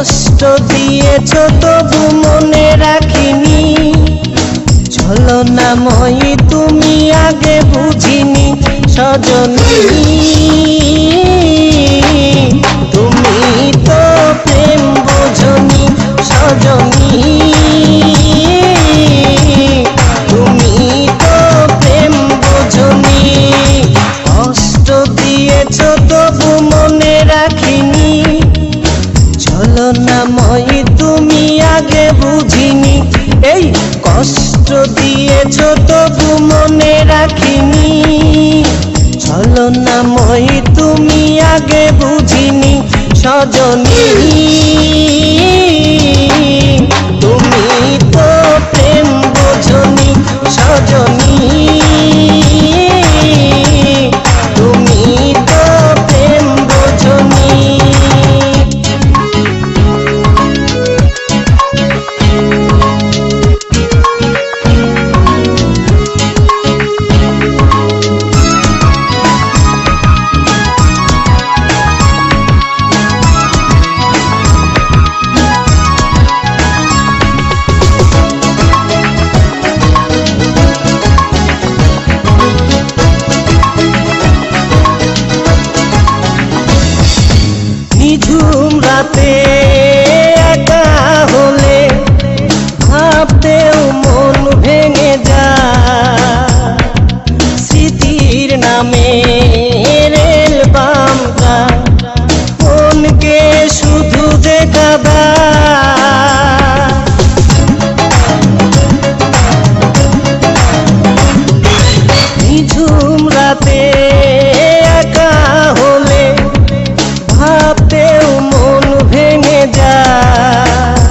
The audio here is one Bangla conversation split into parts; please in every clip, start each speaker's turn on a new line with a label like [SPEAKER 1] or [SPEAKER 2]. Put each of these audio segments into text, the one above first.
[SPEAKER 1] কষ্ট দিয়েছ তবু মনে রাখিনি, ছলনাময়ী তুমি আগে বুঝিনি সজনী। তুমি তো প্রেম বোঝনি সজনী, তুমি তো প্রেম বোঝনি। কষ্ট দিয়েছ তবু মনে রাখিনি, ছলনাময়ী তুমি আগে বুঝিনি। এই কষ্ট দিয়েছ তবু মনে রাখিনি, ছলনাময়ী তুমি আগে বুঝিনি সজনী। তুমি তো প্রেম বোঝনি সজনী, তুমি তো প্রেম বোঝনি। নিঝুম রাতে একা হলে ভাবতেও মন ভেঙে যায়, স্মৃতির নামে রেল বামটা মনকে শুধু দেখাবা। নিঝুম রাতে একা হলে ভাবতেও মন ভেঙে যায়,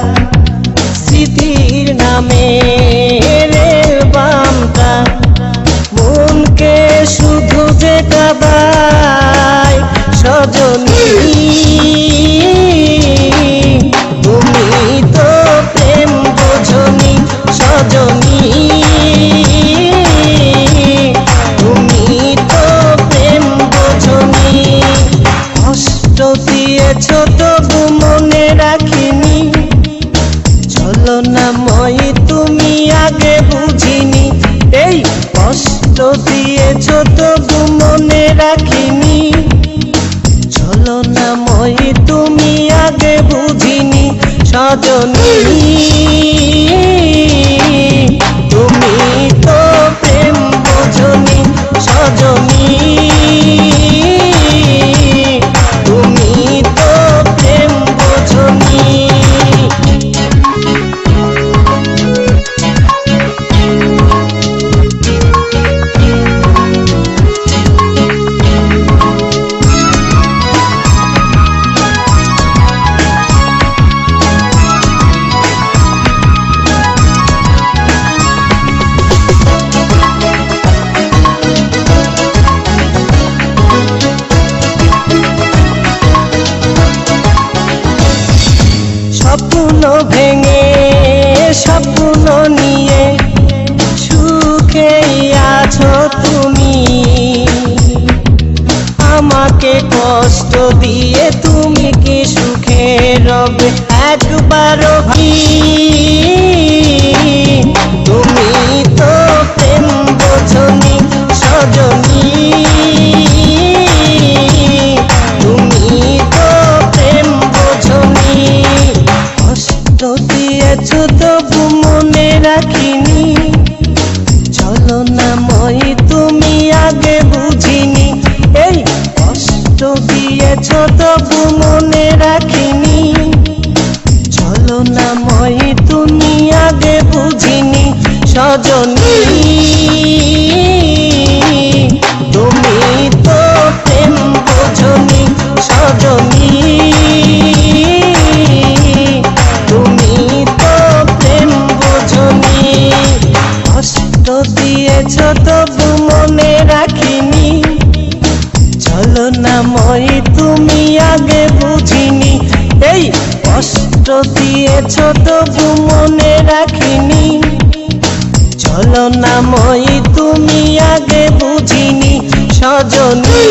[SPEAKER 1] স্মৃতির নামে রেল বামটা মনকে শুধু দেখাবায় সজনী। তুমি তো প্রেম বোঝনি সজনী, তুমি তো প্রেম বোঝনি। কষ্ট দিয়েছ তবু মনে রাখিনি, ছলনাময়ী তুমি আগে বুঝিনি। এই কষ্ট দিয়েছ তবু মনে রাখিনি, ছলনাময়ী তুমি আগে বুঝিনি সজনী। তুমি তো প্রেম বোঝনি সজনী, তুমি তো প্রেম বোঝনি। স্বপ্ন ভেঙে স্বপ্ন নিয়ে সুখেই আছো তুমি, আমাকে কষ্ট দিয়ে তুমি কি সুখে রবে একবারও ভাই। তুমি তো প্রেম বোঝনি সজনী, তুমি তো প্রেম বোঝনি। কষ্ট দিয়েছ তবু মনে রাখিনি, ছলনাময়ী তুমি আগে বুঝিনি। এই কষ্ট দিয়েছ তবু মনে রাখিনি, ছলনাময়ী তুমি আগে বুঝিনি সজনী। তুমি তো প্রেম বোঝনি সজনী, তুমি তো প্রেম বোঝনি। কষ্ট দিয়েছ তবু মনে রাখিনি, ছলনাময়ী তুমি আগে বুঝিনি। এই কষ্ট দিয়েছ তবু মনে রাখিনি, ছলনাময়ী তুমি আগে বুঝিনি সজনী।